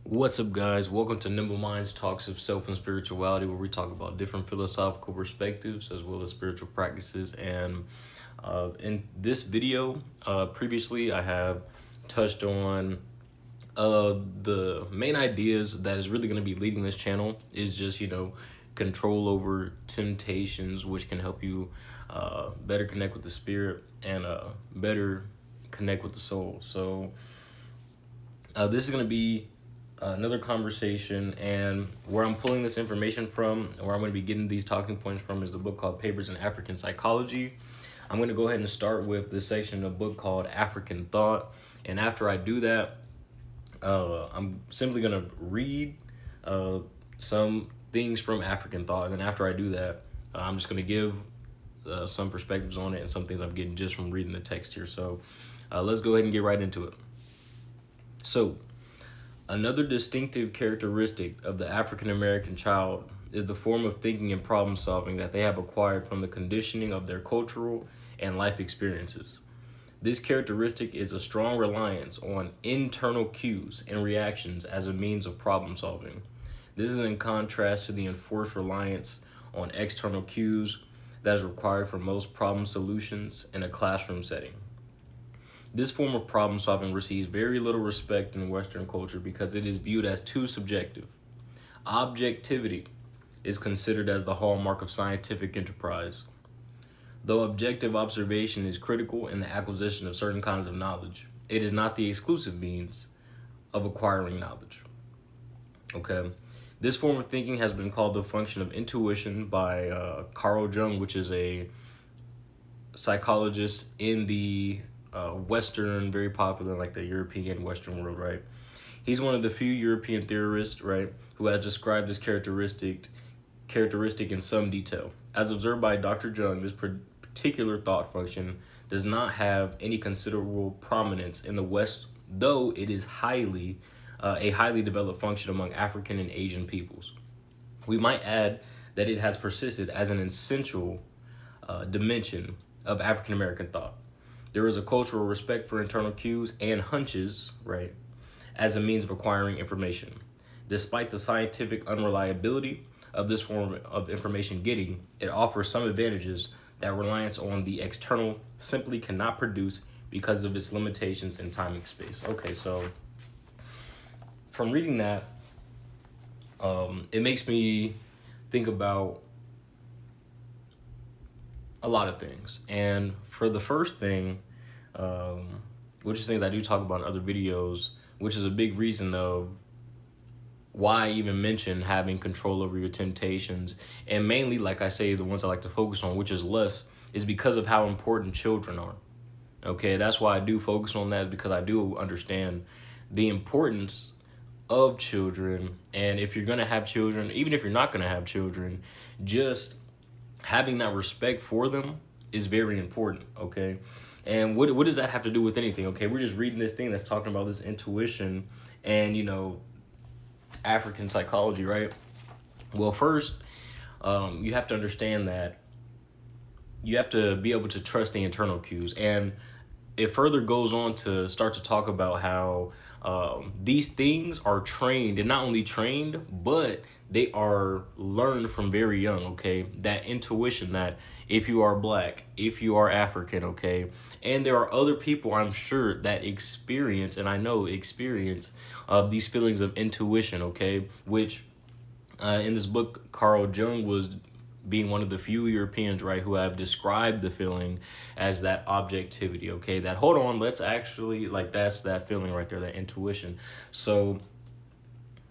What's up, guys? Welcome to Nimble Minds Talks of Self and Spirituality, where we talk about different philosophical perspectives as well as spiritual practices. And in this video, previously I have touched on the main ideas that is really going to be leading this channel is just, control over temptations, which can help you better connect with the spirit and better connect with the soul. So, this is going to be another conversation, and where I'm pulling this information from, where I'm going to be getting these talking points from, is the book called Papers in African Psychology. I'm going to go ahead and start with the section of the book called African Thought, and after I do that, I'm simply going to read some things from African Thought, and then after I do that, I'm just going to give some perspectives on it and some things I'm getting just from reading the text here. So let's go ahead and get right into it. So, another distinctive characteristic of the African American child is the form of thinking and problem solving that they have acquired from the conditioning of their cultural and life experiences. This characteristic is a strong reliance on internal cues and reactions as a means of problem solving. This is in contrast to the enforced reliance on external cues that is required for most problem solutions in a classroom setting. This form of problem solving receives very little respect in Western culture because it is viewed as too subjective. Objectivity is considered as the hallmark of scientific enterprise. Though objective observation is critical in the acquisition of certain kinds of knowledge, it is not the exclusive means of acquiring knowledge. Okay. This form of thinking has been called the function of intuition by Carl Jung, which is a psychologist in the Western, very popular, like the European Western world, right? He's one of the few European theorists, right, who has described this characteristic in some detail. As observed by Dr. Jung, this particular thought function does not have any considerable prominence in the West, though it is a highly developed function among African and Asian peoples. We might add that it has persisted as an essential dimension of African American thought. There is a cultural respect for internal cues and hunches, right, as a means of acquiring information. Despite the scientific unreliability of this form of information getting, it offers some advantages that reliance on the external simply cannot produce because of its limitations in time and space. Okay, so from reading that, it makes me think about a lot of things. And for the first thing, which is things I do talk about in other videos, which is a big reason of why I even mention having control over your temptations. And mainly, like I say, the ones I like to focus on, which is less, is because of how important children are. Okay, that's why I do focus on that, because I do understand the importance of children. And if you're going to have children, even if you're not going to have children, just having that respect for them is very important, okay? And what does that have to do with anything, okay? We're just reading this thing that's talking about this intuition and, African psychology, right? Well, first, you have to understand that you have to be able to trust the internal cues. And it further goes on to start to talk about how these things are trained, and not only trained, but they are learned from very young, okay? That intuition, that if you are black, if you are African, okay? And there are other people, I'm sure, that experience, and I know experience, these feelings of intuition, okay? Which in this book, Carl Jung was being one of the few Europeans, right, who have described the feeling as that objectivity, okay? That, hold on, let's actually, like, that's that feeling right there, that intuition. So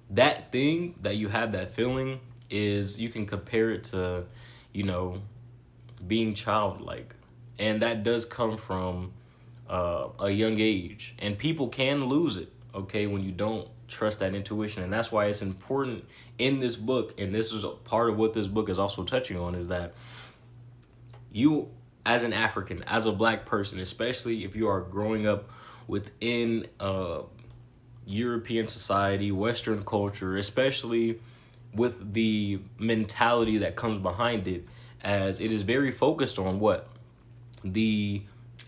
that thing that you have, that feeling, is, you can compare it to, being childlike. And that does come from a young age. And people can lose it, okay, when you don't trust that intuition. And that's why it's important in this book, and this is a part of what this book is also touching on, is that you, as an African, as a black person, especially if you are growing up within European society, Western culture, especially with the mentality that comes behind it, as it is very focused on what? The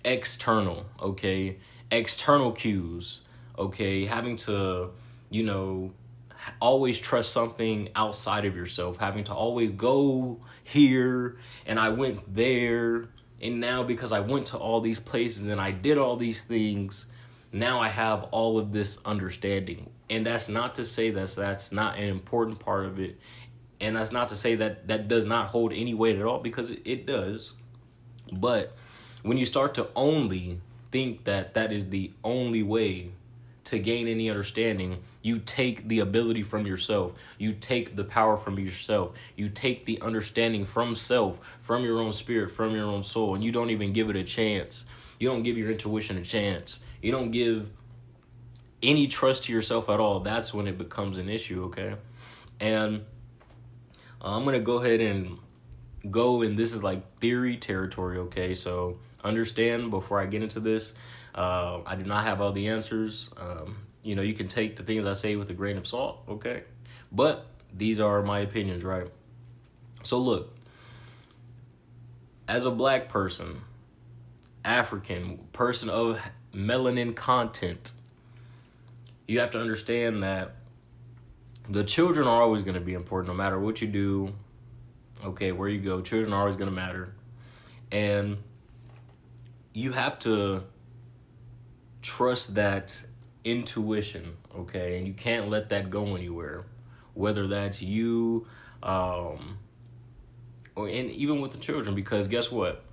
external, okay? External cues, okay? Having to you know, always trust something outside of yourself, having to always go here and I went there. And now because I went to all these places and I did all these things, now I have all of this understanding. And that's not to say that's not an important part of it. And that's not to say that that does not hold any weight at all, because it does. But when you start to only think that that is the only way to gain any understanding, you take the ability from yourself. You take the power from yourself. You take the understanding from self, from your own spirit, from your own soul, and you don't even give it a chance. You don't give your intuition a chance. You don't give any trust to yourself at all. That's when it becomes an issue, okay? And I'm going to go ahead and go, and this is like theory territory, okay? So understand before I get into this, I do not have all the answers. You know, you can take the things I say with a grain of salt, okay? But these are my opinions, right? So look, as a black person, African, person of melanin content, you have to understand that the children are always going to be important no matter what you do, okay, where you go. Children are always going to matter. And you have to trust that intuition, okay? And you can't let that go anywhere, whether that's you, or and even with the children, because guess what?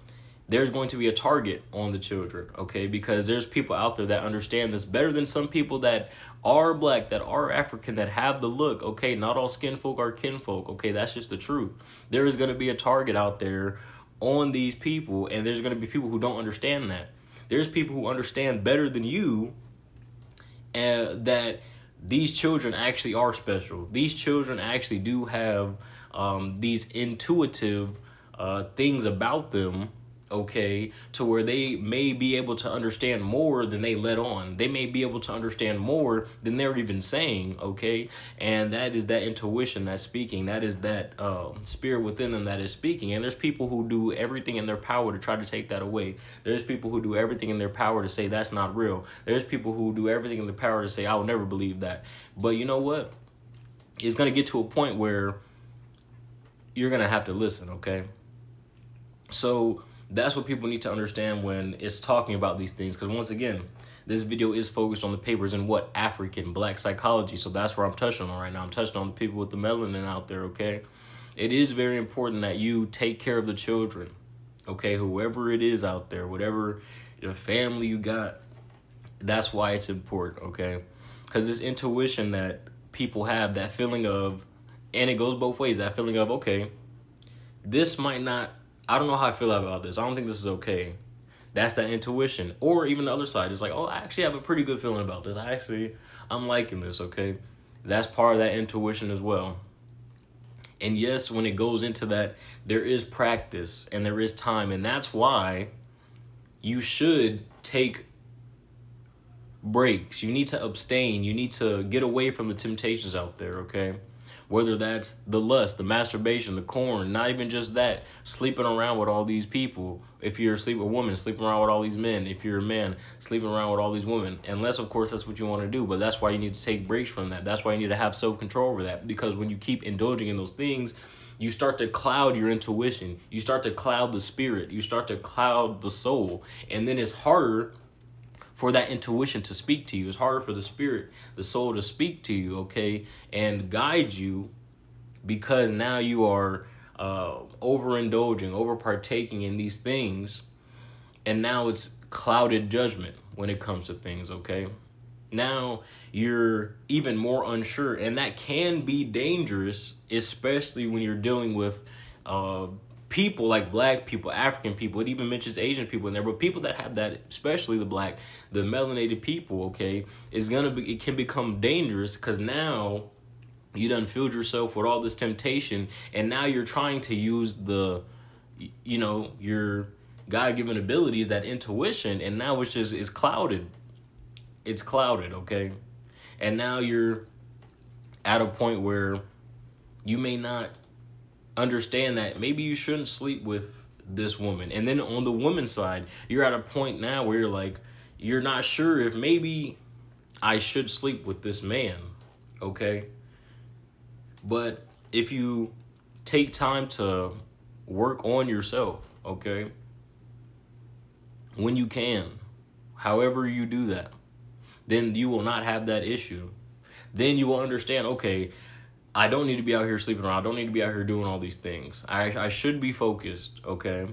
There's going to be a target on the children, okay? Because there's people out there that understand this better than some people that are black, that are African, that have the look, okay? Not all skin folk are kinfolk, okay? That's just the truth. There is going to be a target out there on these people, and there's going to be people who don't understand that. There's people who understand better than you that these children actually are special. These children actually do have these intuitive things about them, okay, to where they may be able to understand more than they let on. They may be able to understand more than they're even saying, okay? And that is that intuition that's speaking. That is that spirit within them that is speaking. And there's people who do everything in their power to try to take that away. There's people who do everything in their power to say that's not real. There's people who do everything in their power to say, I will never believe that. But you know what? It's going to get to a point where you're going to have to listen, okay? So that's what people need to understand when it's talking about these things. Because once again, this video is focused on the papers in what African black psychology. So that's where I'm touching on right now. I'm touching on the people with the melanin out there, okay? It is very important that you take care of the children, okay? Whoever it is out there, whatever the family you got, that's why it's important, okay? Because this intuition that people have, that feeling of, and it goes both ways, that feeling of, okay, this might not, I don't know how I feel about this. I don't think this is okay. That's that intuition. Or even the other side. It's like, oh, I actually have a pretty good feeling about this. I'm liking this, okay? That's part of that intuition as well. And yes, when it goes into that, there is practice and there is time. And that's why you should take breaks. You need to abstain. You need to get away from the temptations out there, okay? Whether that's the lust, the masturbation, the corn, not even just that, sleeping around with all these people. If you're a woman, sleeping around with all these men. If you're a man, sleeping around with all these women. Unless, of course, that's what you want to do. But that's why you need to take breaks from that. That's why you need to have self-control over that. Because when you keep indulging in those things, you start to cloud your intuition. You start to cloud the spirit. You start to cloud the soul. And then it's harder for that intuition to speak to you. It's harder for the spirit, the soul to speak to you, okay, and guide you, because now you are overindulging, over partaking in these things, and now it's clouded judgment when it comes to things, okay? Now you're even more unsure, and that can be dangerous, especially when you're dealing with people like black people, African people. It even mentions Asian people in there, but people that have that, especially the black, the melanated people, okay, it can become dangerous, because now you done filled yourself with all this temptation, and now you're trying to use your God-given abilities, that intuition, and now it's clouded. It's clouded, okay? And now you're at a point where you may not understand that maybe you shouldn't sleep with this woman. And then on the woman's side, you're at a point now where you're like, you're not sure if maybe I should sleep with this man. okay? But if you take time to work on yourself, okay, when you can, however you do that, then you will not have that issue. Then you will understand, okay, I don't need to be out here sleeping around. I don't need to be out here doing all these things. I should be focused, okay,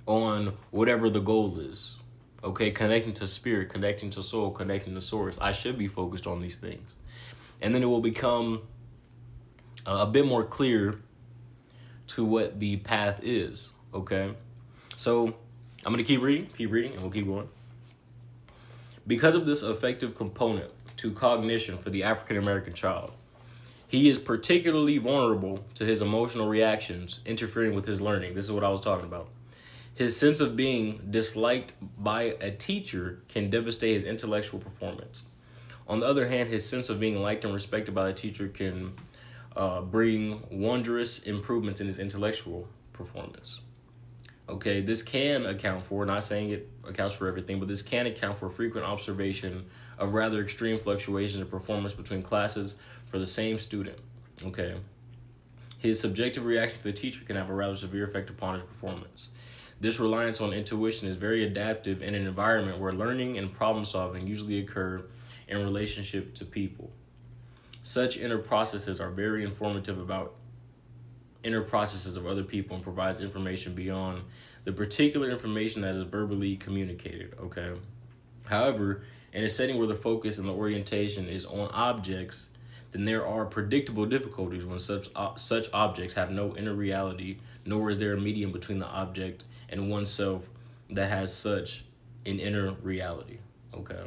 on whatever the goal is, okay, connecting to spirit, connecting to soul, connecting to source. I should be focused on these things. And then it will become a bit more clear to what the path is, okay? So I'm going to keep reading, and we'll keep going. Because of this effective component to cognition for the African American child, he is particularly vulnerable to his emotional reactions interfering with his learning. This is what I was talking about. His sense of being disliked by a teacher can devastate his intellectual performance. On the other hand, his sense of being liked and respected by a teacher can bring wondrous improvements in his intellectual performance. Okay, this can account for, not saying it accounts for everything, but this can account for frequent observation of rather extreme fluctuations in performance between classes for the same student. Okay, his subjective reaction to the teacher can have a rather severe effect upon his performance. This reliance on intuition is very adaptive in an environment where learning and problem solving usually occur in relationship to people. Such inner processes are very informative about inner processes of other people and provides information beyond the particular information that is verbally communicated, okay? However, in a setting where the focus and the orientation is on objects, then there are predictable difficulties when such objects have no inner reality, nor is there a medium between the object and oneself that has such an inner reality, okay?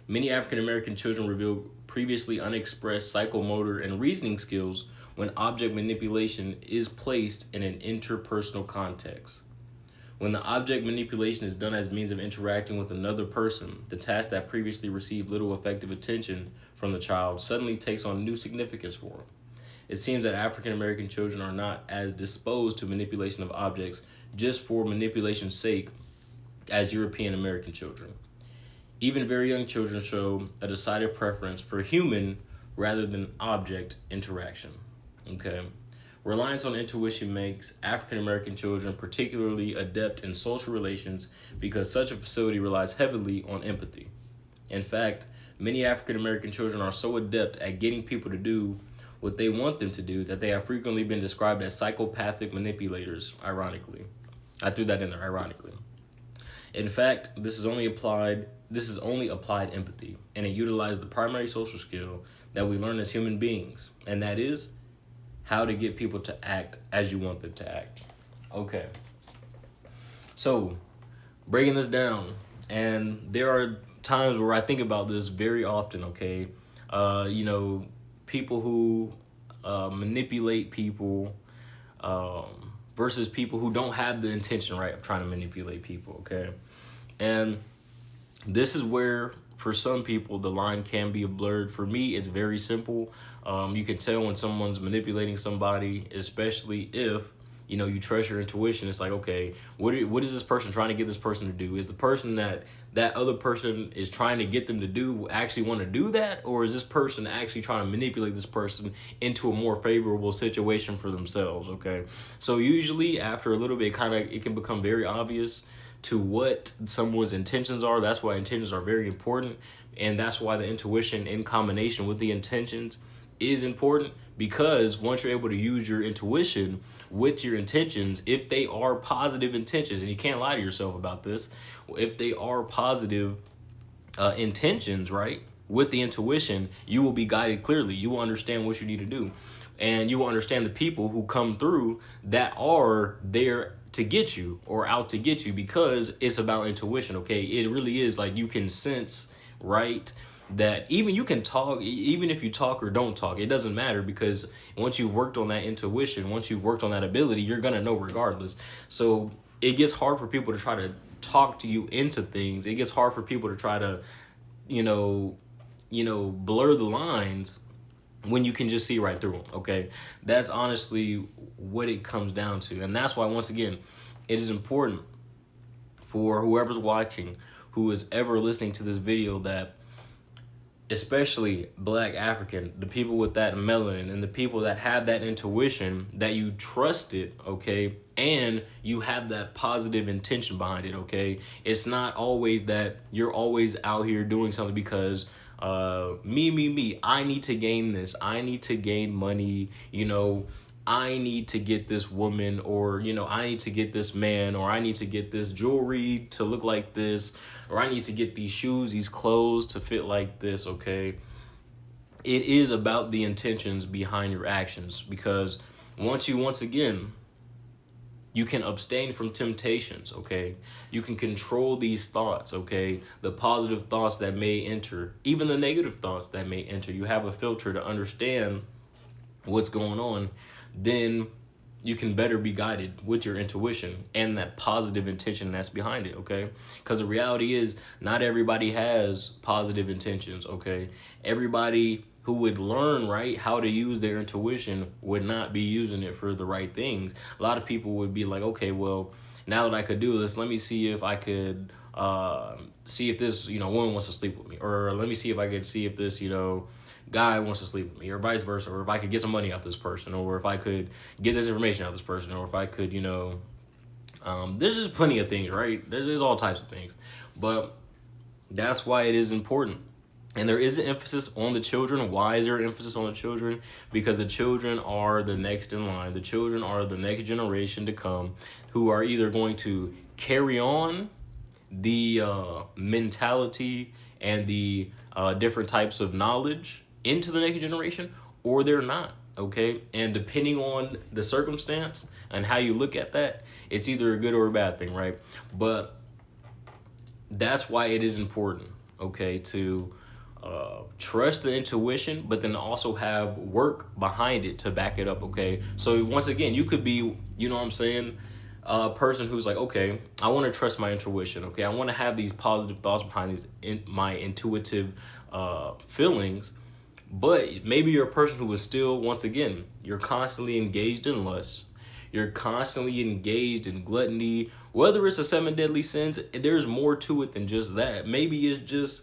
Many African American children reveal previously unexpressed psychomotor and reasoning skills when object manipulation is placed in an interpersonal context. When the object manipulation is done as means of interacting with another person, the task that previously received little effective attention from the child suddenly takes on new significance for him. It seems that African American children are not as disposed to manipulation of objects just for manipulation's sake as European American children. Even very young children show a decided preference for human rather than object interaction. Okay. Reliance on intuition makes African American children particularly adept in social relations because such a facility relies heavily on empathy. In fact, many African American children are so adept at getting people to do what they want them to do that they have frequently been described as psychopathic manipulators, ironically. I threw that in there, ironically. In fact, this is only applied empathy, and it utilizes the primary social skill that we learn as human beings, and that is how to get people to act as you want them to act. Okay. So, breaking this down, and there are times where I think about this very often, okay? People who manipulate people versus people who don't have the intention, right, of trying to manipulate people, okay? And this is where, for some people, the line can be blurred. For me, it's very simple. You can tell when someone's manipulating somebody, especially if, you trust your intuition. It's like, okay, what is this person trying to get this person to do? Is the person that other person is trying to get them to do actually want to do that? Or is this person actually trying to manipulate this person into a more favorable situation for themselves, okay? So usually after a little bit, it can become very obvious to what someone's intentions are. That's why intentions are very important. And that's why the intuition in combination with the intentions is important, because once you're able to use your intuition with your intentions, if they are positive intentions, and you can't lie to yourself about this, if they are positive intentions, right, with the intuition, you will be guided clearly. You will understand what you need to do. And you will understand the people who come through that are there to get you or out to get you, because it's about intuition, okay? It really is. Like, you can sense, right, that even you can talk, even if you talk or don't talk, it doesn't matter, because once you've worked on that intuition, once you've worked on that ability, you're going to know regardless. So it gets hard for people to try to talk to you into things. It gets hard for people to try to, blur the lines when you can just see right through them, okay? That's honestly what it comes down to. And that's why, once again, it is important for whoever's watching, who is ever listening to this video, that especially Black African, the people with that melanin and the people that have that intuition, that you trust it, okay, and you have that positive intention behind it, okay. It's not always that you're always out here doing something because me, I need to gain this, I need to gain money, you know, I need to get this woman, or, you know, I need to get this man, or I need to get this jewelry to look like this, or I need to get these shoes, these clothes to fit like this, okay? It is about the intentions behind your actions, because once again, you can abstain from temptations, okay? You can control these thoughts, okay? The positive thoughts that may enter, even the negative thoughts that may enter. You have a filter to understand what's going on, then you can better be guided with your intuition and that positive intention that's behind it, okay? Because the reality is, not everybody has positive intentions, okay? Everybody who would learn, right, how to use their intuition would not be using it for the right things. A lot of people would be like, okay, well, now that I could do this, let me see if I could see if this, you know, woman wants to sleep with me, or let me see if I could see if this, you know, guy wants to sleep with me, or vice versa, or if I could get some money out this person, or if I could get this information out this person, or if I could, you know, there's just plenty of things, right? There's all types of things, but that's why it is important. And there is an emphasis on the children. Why is there an emphasis on the children? Because the children are the next in line. The children are the next generation to come, who are either going to carry on the mentality and the different types of knowledge into the next generation, or they're not, okay? And depending on the circumstance and how you look at that, it's either a good or a bad thing, right? But that's why it is important, okay, to trust the intuition, but then also have work behind it to back it up, okay? So once again, you could be, you know what I'm saying, a person who's like, okay, I want to trust my intuition, okay? I want to have these positive thoughts behind my intuitive feelings, but maybe you're a person who is still, once again, you're constantly engaged in lust. You're constantly engaged in gluttony. Whether it's a 7 deadly sins, there's more to it than just that. Maybe it's just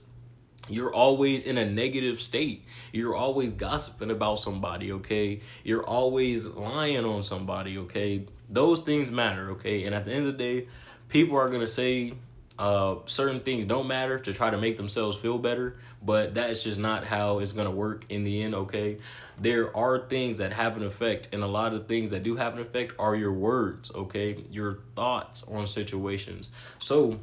you're always in a negative state. You're always gossiping about somebody, okay? You're always lying on somebody, okay? Those things matter, okay? And at the end of the day, people are going to say certain things don't matter to try to make themselves feel better, but that's just not how it's going to work in the end, okay? There are things that have an effect, and a lot of things that do have an effect are your words, okay? Your thoughts on situations. So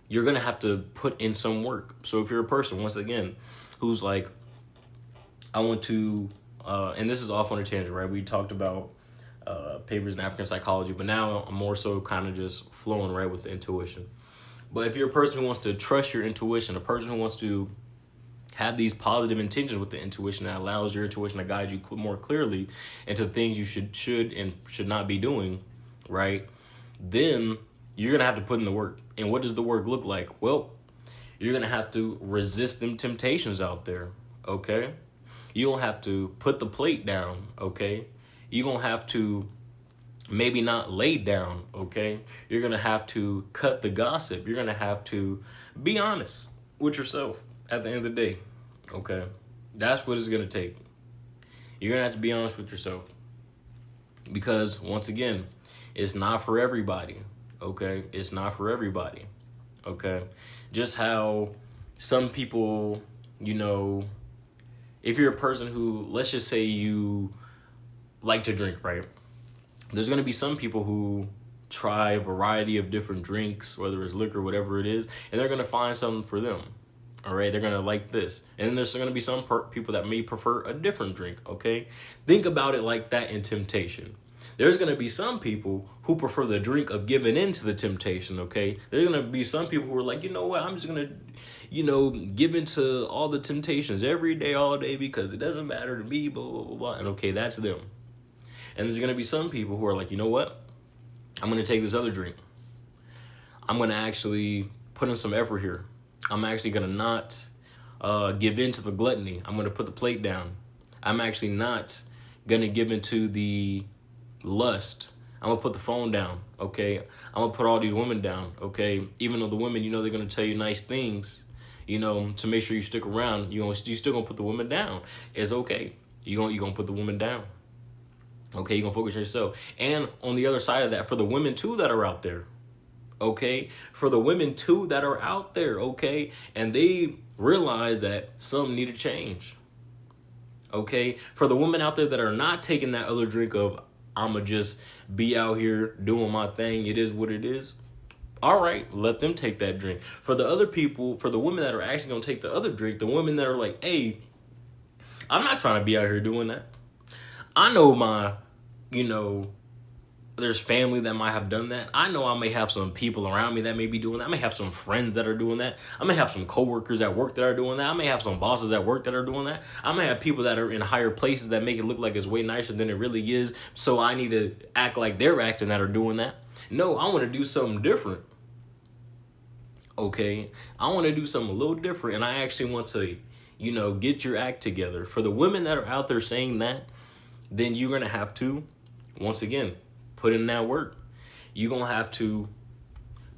you're going to have to put in some work. So if you're a person, once again, who's like, I want to, and this is off on a tangent, right? We talked about papers in African psychology, but now I'm more so kind of just flowing right with the intuition. But if you're a person who wants to trust your intuition, a person who wants to have these positive intentions with the intuition that allows your intuition to guide you more clearly into things you should and should not be doing, right? Then you're going to have to put in the work. And what does the work look like? Well, you're going to have to resist them temptations out there, okay? You're going to have to put the plate down, okay? You're going to have to maybe not lay down, okay? You're going to have to cut the gossip. You're going to have to be honest with yourself at the end of the day, okay? That's what it's going to take. You're going to have to be honest with yourself. Because, once again, it's not for everybody, okay? It's not for everybody, okay? Just how some people, you know, if you're a person who, let's just say you like to drink, right? There's going to be some people who try a variety of different drinks, whether it's liquor, whatever it is, and they're going to find something for them, all right? They're going to like this. And then there's going to be some people that may prefer a different drink, okay? Think about it like that in temptation. There's going to be some people who prefer the drink of giving in to the temptation, okay? There's going to be some people who are like, you know what, I'm just going to, you know, give in to all the temptations every day, all day, because it doesn't matter to me, blah, blah, blah, blah. And okay, that's them. And there's going to be some people who are like, you know what, I'm going to take this other drink. I'm going to actually put in some effort here. I'm actually going to not give in to the gluttony. I'm going to put the plate down. I'm actually not going to give into the lust. I'm gonna put the phone down, okay? I'm gonna put all these women down, okay? Even though the women, you know, they're gonna tell you nice things, to make sure you stick around, you still gonna put the woman down. It's okay. You gonna put the woman down. Okay, you're gonna focus on yourself. And on the other side of that, for the women too that are out there, okay, for the women too that are out there, okay, and they realize that something need to change. Okay, for the women out there that are not taking that other drink of I'ma just be out here doing my thing, it is what it is. All right, let them take that drink. For the other people, for the women that are actually gonna take the other drink, the women that are like, hey, I'm not trying to be out here doing that. I know there's family that might have done that. I know I may have some people around me that may be doing that. I may have some friends that are doing that. I may have some coworkers at work that are doing that. I may have some bosses at work that are doing that. I may have people that are in higher places that make it look like it's way nicer than it really is. So I need to act like they're acting that are doing that. No, I want to do something different. Okay, I want to do something a little different, and I actually want to, get your act together. For the women that are out there saying that, then you're gonna have to, once again, put in that work. You're gonna have to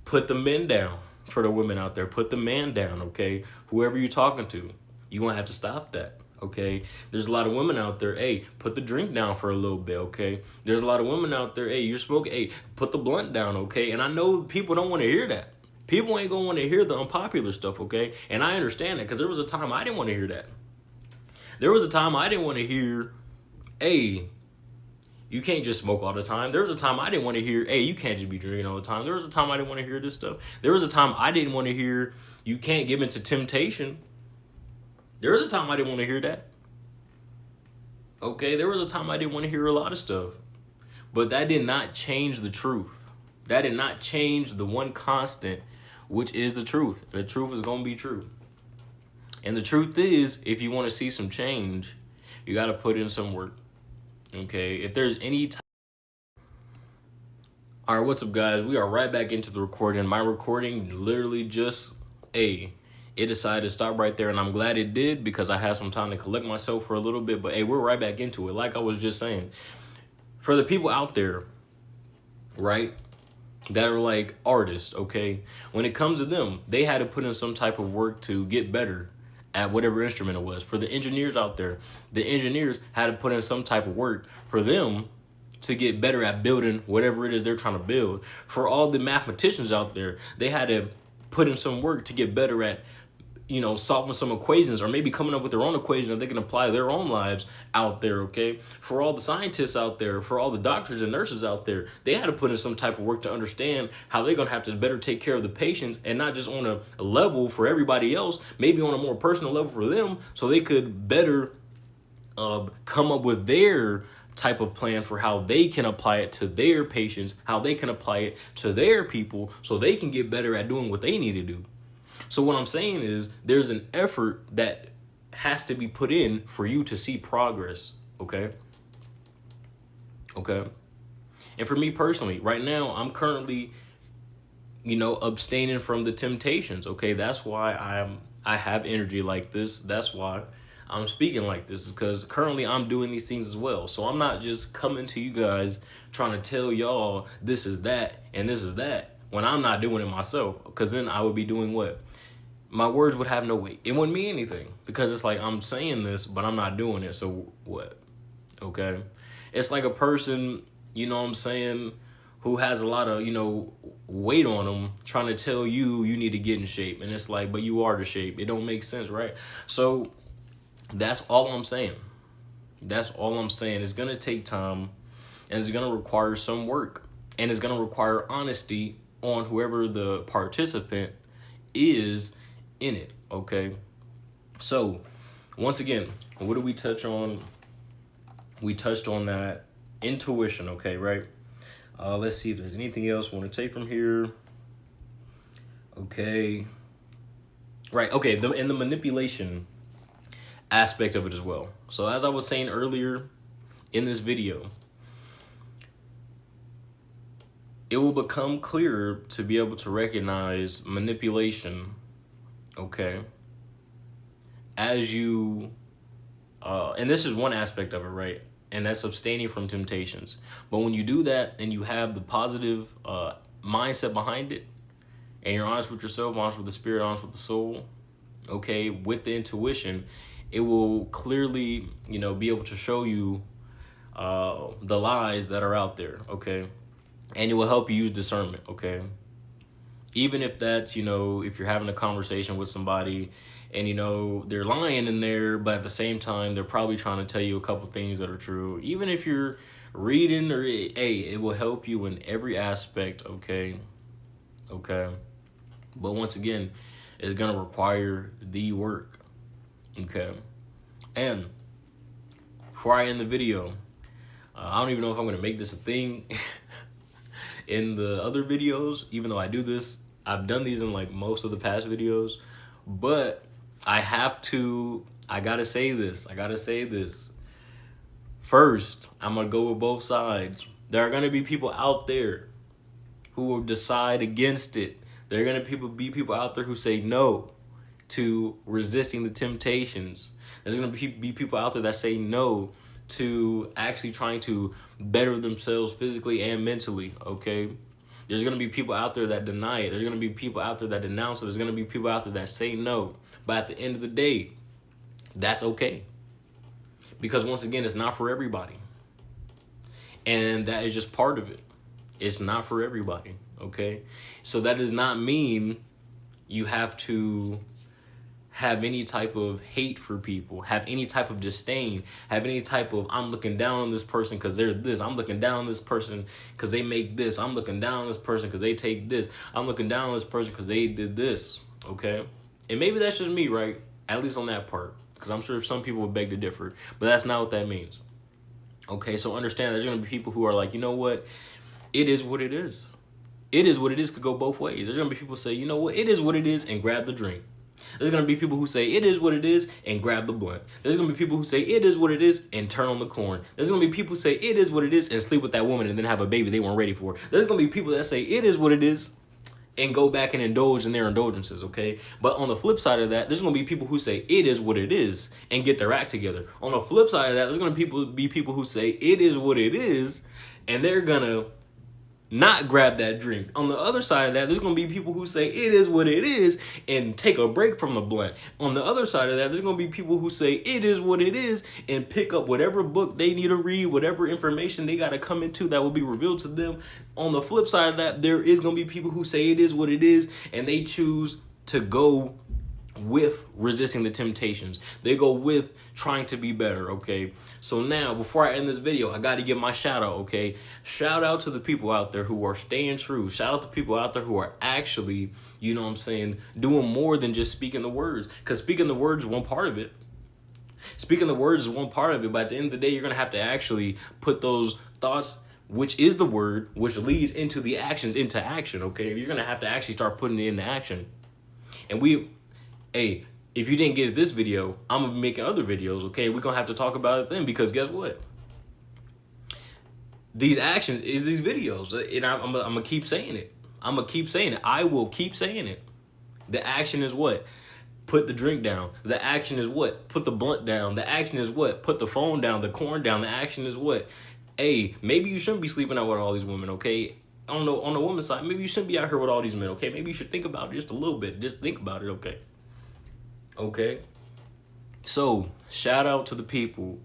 put the men down. For the women out there, put the man down. Okay, whoever you're talking to, you're gonna have to stop that. Okay, there's a lot of women out there. Hey, put the drink down for a little bit. Okay, there's a lot of women out there. Hey, you're smoking. Hey, put the blunt down. Okay, and I know people don't want to hear that. People ain't gonna want to hear the unpopular stuff, okay? And I understand that, because there was a time I didn't want to hear that. There was a time I didn't want to hear, hey, you can't just smoke all the time. There was a time I didn't want to hear, hey, you can't just be drinking all the time. There was a time I didn't want to hear this stuff. There was a time I didn't want to hear, you can't give into temptation. There was a time I didn't want to hear that. Okay, there was a time I didn't want to hear a lot of stuff. But that did not change the truth. That did not change the one constant, which is the truth. The truth is going to be true. And the truth is, if you want to see some change, you got to put in some work. Okay, if there's any time. All right, what's up, guys? We are right back into the recording. My recording literally just, it decided to stop right there, and I'm glad it did, because I had some time to collect myself for a little bit. But we're right back into it. Like I was just saying, for the people out there, right, that are like artists, okay, when it comes to them, they had to put in some type of work to get better at whatever instrument it was. For the engineers out there, the engineers had to put in some type of work for them to get better at building whatever it is they're trying to build. For all the mathematicians out there, they had to put in some work to get better at, solving some equations, or maybe coming up with their own equations that they can apply to their own lives out there, okay? For all the scientists out there, for all the doctors and nurses out there, they had to put in some type of work to understand how they're going to have to better take care of the patients, and not just on a level for everybody else, maybe on a more personal level for them, so they could better come up with their type of plan for how they can apply it to their patients, how they can apply it to their people, so they can get better at doing what they need to do. So what I'm saying is, there's an effort that has to be put in for you to see progress, okay? Okay. And for me personally, right now, I'm currently, abstaining from the temptations, okay? That's why I have energy like this. That's why I'm speaking like this, is because currently I'm doing these things as well. So I'm not just coming to you guys trying to tell y'all this is that and this is that, when I'm not doing it myself, because then I would be doing what? My words would have no weight. It wouldn't mean anything, because it's like I'm saying this, but I'm not doing it. So what? Okay. It's like a person, who has a lot of, weight on them, trying to tell you need to get in shape. And it's like, but you are the shape. It don't make sense, right? So that's all I'm saying. That's all I'm saying. It's going to take time, and it's going to require some work, and it's going to require honesty on whoever the participant is in it, okay? So once again, what did we touch on? We touched on that intuition, okay, right? Let's see if there's anything else we want to take from here. Okay. Right, okay, and the manipulation aspect of it as well. So as I was saying earlier in this video, it will become clearer to be able to recognize manipulation, okay, as you, and this is one aspect of it, right? And that's abstaining from temptations. But when you do that and you have the positive mindset behind it, and you're honest with yourself, honest with the spirit, honest with the soul, okay, with the intuition, it will clearly, you know, be able to show you the lies that are out there, okay? And it will help you use discernment, okay? Even if that's, you know, if you're having a conversation with somebody and, you know, they're lying in there, but at the same time, they're probably trying to tell you a couple things that are true. Even if you're reading, or hey, it will help you in every aspect, okay? Okay. But once again, it's going to require the work, okay? And before I end the video, I don't even know if I'm going to make this a thing in the other videos, even though I do this. I've done these in like most of the past videos, but I gotta say this. First, I'm gonna go with both sides. There are gonna be people out there who will decide against it. There are gonna be people out there who say no to resisting the temptations. There's gonna be people out there that say no to actually trying to better themselves physically and mentally, okay? There's going to be people out there that deny it. There's going to be people out there that denounce it. There's going to be people out there that say no. But at the end of the day, that's okay. Because once again, it's not for everybody. And that is just part of it. It's not for everybody, okay? So that does not mean you have to have any type of hate for people, have any type of disdain, have any type of, I'm looking down on this person because they're this, I'm looking down on this person because they make this, I'm looking down on this person because they take this, I'm looking down on this person because they did this, okay? And maybe that's just me, right? At least on that part, because I'm sure some people would beg to differ, but that's not what that means. Okay, so understand there's going to be people who are like, you know what? It is what it is. It is what it is could go both ways. There's going to be people who say, you know what? It is what it is, and grab the drink. There's going to be people who say it is what it is and grab the blunt. There's going to be people who say it is what it is and turn on the corn. There's going to be people who say it is what it is and sleep with that woman and then have a baby they weren't ready for. There's going to be people that say it is what it is and go back and indulge in their indulgences, okay? But on the flip side of that, there's going to be people who say it is what it is and get their act together. On the flip side of that, there's going to be people who say it is what it is and they're going to not grab that drink. On the other side of that, there's going to be people who say it is what it is and take a break from the blunt. On the other side of that, there's going to be people who say it is what it is and pick up whatever book they need to read, whatever information they got to come into that will be revealed to them. On the flip side of that, there is going to be people who say it is what it is and they choose to go with resisting the temptations. They go with trying to be better, okay? So now, before I end this video, I got to give my shout out, okay? Shout out to the people out there who are staying true. Shout out to people out there who are actually, you know what I'm saying, doing more than just speaking the words. Because speaking the words is one part of it. Speaking the words is one part of it, but at the end of the day, you're going to have to actually put those thoughts, which is the word, which leads into the actions, into action, okay? You're going to have to actually start putting it into action. And hey, if you didn't get this video, I'm going to be making other videos, okay? We're going to have to talk about it then, because guess what? These actions is these videos, and I'm going to keep saying it. I'm going to keep saying it. I will keep saying it. The action is what? Put the drink down. The action is what? Put the blunt down. The action is what? Put the phone down, the corn down. The action is what? Hey, maybe you shouldn't be sleeping out with all these women, okay? On the woman's side, maybe you shouldn't be out here with all these men, okay? Maybe you should think about it just a little bit. Just think about it, okay? Okay? So, shout out to the people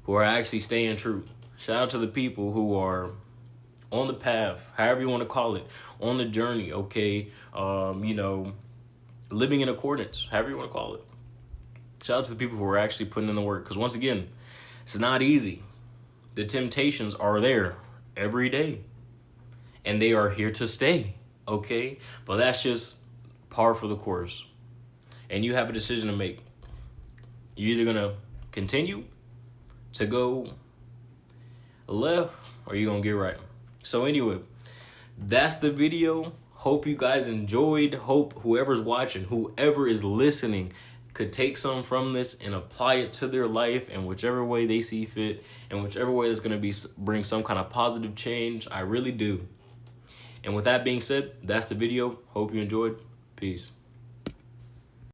who are actually staying true. Shout out to the people who are on the path, however you want to call it, on the journey, okay? You know, living in accordance, however you want to call it. Shout out to the people who are actually putting in the work. Because once again, it's not easy. The temptations are there every day. And they are here to stay, okay? But that's just par for the course. And you have a decision to make. You're either going to continue to go left or you're going to get right. So anyway, that's the video. Hope you guys enjoyed. Hope whoever's watching, whoever is listening, could take some from this and apply it to their life in whichever way they see fit, and whichever way that's going to bring some kind of positive change. I really do. And with that being said, that's the video. Hope you enjoyed. Peace.